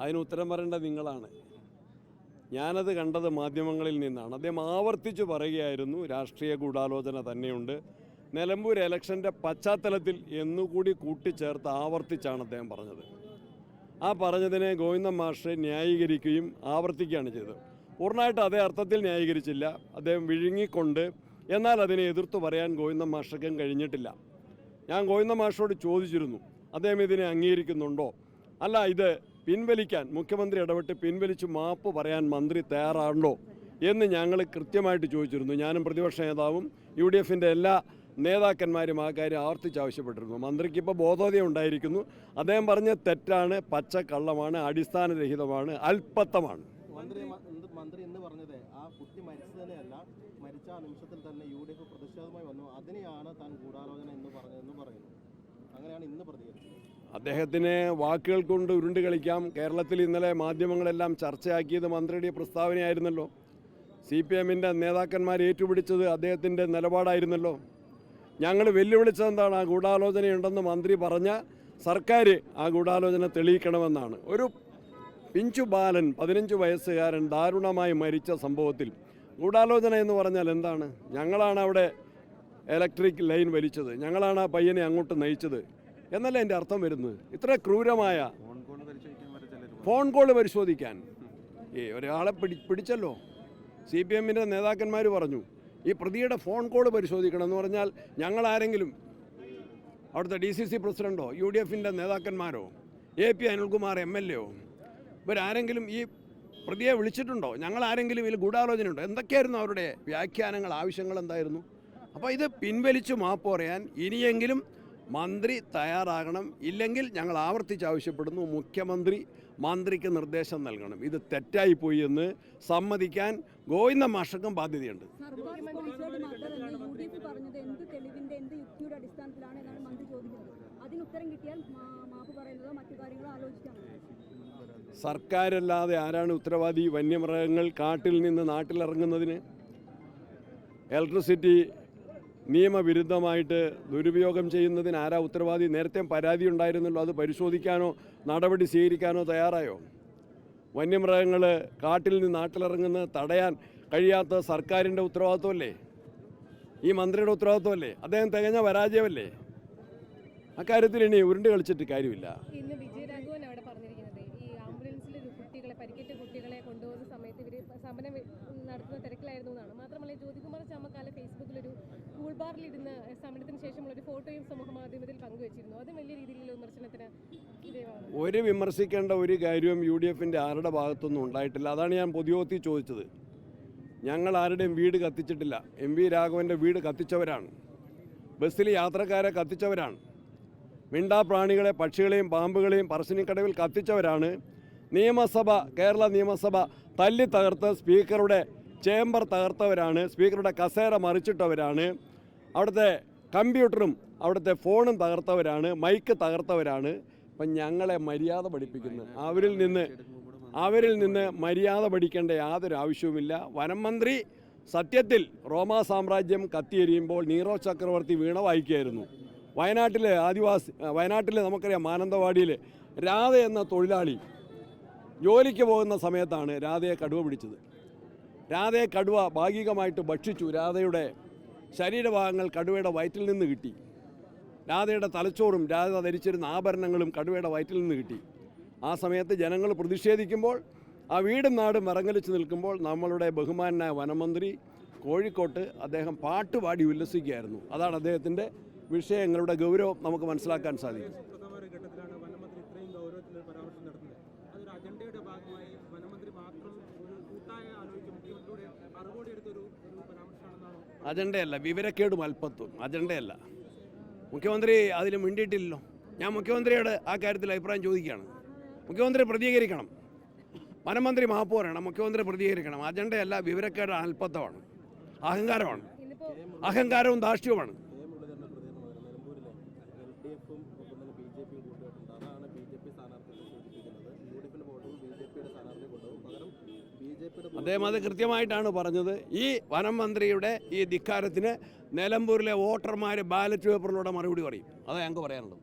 അതിന് ഉത്തരം പറയേണ്ടത് നിങ്ങളാണ്. ഞാനത് കണ്ടത് മാധ്യമങ്ങളിൽ നിന്നാണ്. അദ്ദേഹം ആവർത്തിച്ച് പറയുകയായിരുന്നു രാഷ്ട്രീയ ഗൂഢാലോചന തന്നെയുണ്ട്. നിലമ്പൂർ ഇലക്ഷൻ്റെ പശ്ചാത്തലത്തിൽ എന്നുകൂടി കൂട്ടിച്ചേർത്ത് ആവർത്തിച്ചാണ് അദ്ദേഹം പറഞ്ഞത്. ആ പറഞ്ഞതിനെ ഗോവിന്ദൻ മാസ്റ്റർ ന്യായീകരിക്കുകയും ആവർത്തിക്കുകയാണ് ചെയ്തത്. പൂർണ്ണമായിട്ട് അതേ അർത്ഥത്തിൽ ന്യായീകരിച്ചില്ല, അദ്ദേഹം വിഴുങ്ങിക്കൊണ്ട്. എന്നാൽ അതിനെ എതിർത്ത് പറയാൻ ഗോവിന്ദൻ മാസ്റ്റർക്കും കഴിഞ്ഞിട്ടില്ല. ഞാൻ ഗോവിന്ദൻ മാസ്റ്ററോട് ചോദിച്ചിരുന്നു, അദ്ദേഹം ഇതിനെ അംഗീകരിക്കുന്നുണ്ടോ, അല്ല ഇത് പിൻവലിക്കാൻ മുഖ്യമന്ത്രി ഇടപെട്ട് പിൻവലിച്ച് മാപ്പ് പറയാൻ മന്ത്രി തയ്യാറാണോ എന്ന് ഞങ്ങൾ കൃത്യമായിട്ട് ചോദിച്ചിരുന്നു. ഞാനും പ്രതിപക്ഷ നേതാവും UDFൻ്റെ എല്ലാ നേതാക്കന്മാരും ആ കാര്യം ആവർത്തിച്ച് ആവശ്യപ്പെട്ടിരുന്നു. മന്ത്രിക്ക് ഇപ്പോൾ ബോധോദയം ഉണ്ടായിരിക്കുന്നു. അദ്ദേഹം പറഞ്ഞ തെറ്റാണ്, പച്ചക്കള്ളമാണ്, അടിസ്ഥാനരഹിതമാണ്, അല്പത്തമാണ്. മന്ത്രി എന്ന് പറഞ്ഞത് ആ കുട്ടി മരിച്ചതിനെയല്ല, മരിച്ച ആ നിമിഷത്തിൽ തന്നെ UDF പ്രതിഷേധമായി വന്നു, അതിനെയാണ് താൻ ഗൂഢാലോചന എന്ന് പറഞ്ഞതെന്ന് പറയുന്നു. അങ്ങനെയാണ് ഇന്ന് പ്രതികരിച്ചത്. അദ്ദേഹത്തിന് വാക്കുകൾ കൊണ്ട് ഉരുണ്ട് കളിക്കാം. കേരളത്തിൽ ഇന്നലെ മാധ്യമങ്ങളെല്ലാം ചർച്ചയാക്കിയത് മന്ത്രിയുടെ പ്രസ്താവനയായിരുന്നല്ലോ. CPMൻ്റെ നേതാക്കന്മാർ ഏറ്റുപിടിച്ചത് അദ്ദേഹത്തിൻ്റെ നിലപാടായിരുന്നല്ലോ. ഞങ്ങൾ വെല്ലുവിളിച്ചത് എന്താണ്? ആ ഗൂഢാലോചനയുണ്ടെന്ന് മന്ത്രി പറഞ്ഞ സർക്കാർ ആ ഗൂഢാലോചന തെളിയിക്കണമെന്നാണ്. ഒരു പിഞ്ചു ബാലൻ 15 വയസ്സുകാരൻ ദാരുണമായി മരിച്ച സംഭവത്തിൽ ഗൂഢാലോചന എന്ന് പറഞ്ഞാൽ എന്താണ്? ഞങ്ങളാണ് അവിടെ ഇലക്ട്രിക് ലൈൻ വലിച്ചത്, ഞങ്ങളാണ് ആ പയ്യനെ അങ്ങോട്ട് നയിച്ചത് എന്നല്ല എൻ്റെ അർത്ഥം വരുന്നത്. ഇത്ര ക്രൂരമായ ഫോൺ കോൾ പരിശോധിക്കാൻ ഒരാളെ പിടിച്ചല്ലോ. CPMൻ്റെ നേതാക്കന്മാർ പറഞ്ഞു ഈ പ്രതിയുടെ ഫോൺ കോൾ പരിശോധിക്കണം എന്ന് പറഞ്ഞാൽ ഞങ്ങളാരെങ്കിലും അവിടുത്തെ DCC പ്രസിഡൻറ്റോ UDFൻ്റെ നേതാക്കന്മാരോ AP അനിൽകുമാർ MLA ഇവരാരെങ്കിലും ഈ പ്രതിയെ വിളിച്ചിട്ടുണ്ടോ? ഞങ്ങളാരെങ്കിലും ഇതിൽ ഗൂഢാലോചനയുണ്ടോ? എന്തൊക്കെയായിരുന്നു അവരുടെ വ്യാഖ്യാനങ്ങൾ, ആവശ്യങ്ങൾ എന്തായിരുന്നു? അപ്പോൾ ഇത് പിൻവലിച്ച് മാപ്പ് പറയാൻ ഇനിയെങ്കിലും മന്ത്രി തയ്യാറാകണം. ഇല്ലെങ്കിൽ ഞങ്ങൾ ആവർത്തിച്ച് ആവശ്യപ്പെടുന്നു, മന്ത്രിക്ക് നിർദ്ദേശം നൽകണം. ഇത് തെറ്റായിപ്പോയി എന്ന് സമ്മതിക്കാൻ ഗോവിന്ദൻ മാസ്റ്റർക്കും ബാധ്യതയുണ്ട്. സർക്കാരല്ലാതെ ആരാണ് ഉത്തരവാദി വന്യമൃഗങ്ങൾ കാട്ടിൽ നിന്ന് നാട്ടിലിറങ്ങുന്നതിന്? ഇലക്ട്രിസിറ്റി നിയമവിരുദ്ധമായിട്ട് ദുരുപയോഗം ചെയ്യുന്നതിന് ആരാ ഉത്തരവാദി? നേരത്തെ പരാതി ഉണ്ടായിരുന്നല്ലോ, അത് പരിശോധിക്കാനോ നടപടി സ്വീകരിക്കാനോ തയ്യാറായോ? വന്യമൃഗങ്ങൾ കാട്ടിൽ നിന്ന് നാട്ടിലിറങ്ങുന്നത് തടയാൻ കഴിയാത്ത സർക്കാരിൻ്റെ ഉത്തരവാദിത്വമല്ലേ? ഈ മന്ത്രിയുടെ ഉത്തരവാദിത്വമല്ലേ? അദ്ദേഹം തികഞ്ഞ പരാജയമല്ലേ? അക്കാര്യത്തിൽ ഇനി ഉരുണ്ട് കളിച്ചിട്ട് കാര്യമില്ല. പരിക്കേറ്റ കുട്ടികളെ കൊണ്ടുപോകുന്ന സമയത്ത് ഇവർ സമരം നടത്തുന്ന തിരക്കിലായിരുന്നു എന്നാണ്. മാത്രമല്ല ജ്യോതികുമാർ ചാമക്കാല ഫേസ്ബുക്കിലൊരു കൂൾ ബാറിലിരുന്ന് സമരത്തിന് ശേഷമുള്ളൊരു ഫോട്ടോയും സമൂഹ മാധ്യമത്തിൽ പങ്കുവച്ചിരുന്നു. അത് വലിയ രീതിയിലുള്ള വിമർശനത്തിന് ഒരു വിമർശിക്കേണ്ട ഒരു കാര്യവും UDFൻ്റെ ആരുടെ ഭാഗത്തൊന്നും ഉണ്ടായിട്ടില്ല. അതാണ് ഞാൻ പൊതുയോഗത്തിൽ ചോദിച്ചത്. ഞങ്ങൾ ആരുടെയും വീട് കത്തിച്ചിട്ടില്ല. MV രാഘവൻ്റെ വീട് കത്തിച്ചവരാണ്, ബസ്സിൽ യാത്രക്കാരെ കത്തിച്ചവരാണ്, മിണ്ടാപ്രാണികളെ പക്ഷികളെയും പാമ്പുകളെയും പറശ്ശിനിക്കടവിൽ കത്തിച്ചവരാണ്. കേരള നിയമസഭ തല്ലി തകർത്ത് സ്പീക്കറുടെ ചേംബർ തകർത്തവരാണ്, സ്പീക്കറുടെ കസേര മറിച്ചിട്ടവരാണ്, അവിടുത്തെ കമ്പ്യൂട്ടറും അവിടുത്തെ ഫോണും തകർത്തവരാണ്, മൈക്ക് തകർത്തവരാണ്. അപ്പം ഞങ്ങളെ മര്യാദ പഠിപ്പിക്കുന്നു. അവരിൽ നിന്ന് മര്യാദ പഠിക്കേണ്ട യാതൊരു ആവശ്യവുമില്ല. വനം മന്ത്രി സത്യത്തിൽ റോമാ സാമ്രാജ്യം കത്തിയെരിയുമ്പോൾ നീറോ ചക്രവർത്തി വീണ വായിക്കുകയായിരുന്നു. വയനാട്ടിലെ നമുക്കറിയാം, മാനന്തവാടിയിൽ രാധ എന്ന തൊഴിലാളി ജോലിക്ക് പോകുന്ന സമയത്താണ് രാധയെ കടുവ പിടിച്ചത്. രാധയെ കടുവ ഭാഗികമായിട്ട് ഭക്ഷിച്ചു. രാധയുടെ ശരീരഭാഗങ്ങൾ കടുവയുടെ വയറ്റിൽ നിന്ന് കിട്ടി. രാധയുടെ തലച്ചോറും രാധ ധരിച്ചിരുന്ന ആഭരണങ്ങളും കടുവയുടെ വയറ്റിൽ നിന്ന് കിട്ടി. ആ സമയത്ത് ജനങ്ങൾ പ്രതിഷേധിക്കുമ്പോൾ, ആ വീടും നാടും വിറങ്ങലിച്ച് നിൽക്കുമ്പോൾ നമ്മളുടെ ബഹുമാനായ വനമന്ത്രി കോഴിക്കോട്ട് അദ്ദേഹം പാട്ടുപാടി ഉല്ലസിക്കുകയായിരുന്നു. അതാണ് അദ്ദേഹത്തിൻ്റെ വിഷയങ്ങളുടെ ഗൗരവം നമുക്ക് മനസ്സിലാക്കാൻ സാധിക്കും. അജണ്ടയല്ല, വിവരക്കേടും അല്പത്വം, അജണ്ടയല്ല. മുഖ്യമന്ത്രി അതിൽ മിണ്ടിയിട്ടില്ലല്ലോ. ഞാൻ മുഖ്യമന്ത്രിയോട് ആ കാര്യത്തിൽ അഭിപ്രായം ചോദിക്കുകയാണ്. മുഖ്യമന്ത്രി പ്രതികരിക്കണം, വനമന്ത്രി മാപ്പ് പറയണം, മുഖ്യമന്ത്രി പ്രതികരിക്കണം. അജണ്ടയല്ല, വിവരക്കേട് അല്പത്വമാണ്, അഹങ്കാരവും ധാർഷ്ട്യവുമാണ്. അദ്ദേഹം അത് കൃത്യമായിട്ടാണ് പറഞ്ഞത്. ഈ വനം മന്ത്രിയുടെ ഈ ധിക്കാരത്തിന് നിലമ്പൂരിലെ വോട്ടർമാർ ബാലറ്റ് പേപ്പറിലൂടെ മറുപടി പറയും. അതാണ് ഞങ്ങൾക്ക് പറയാനുള്ളത്.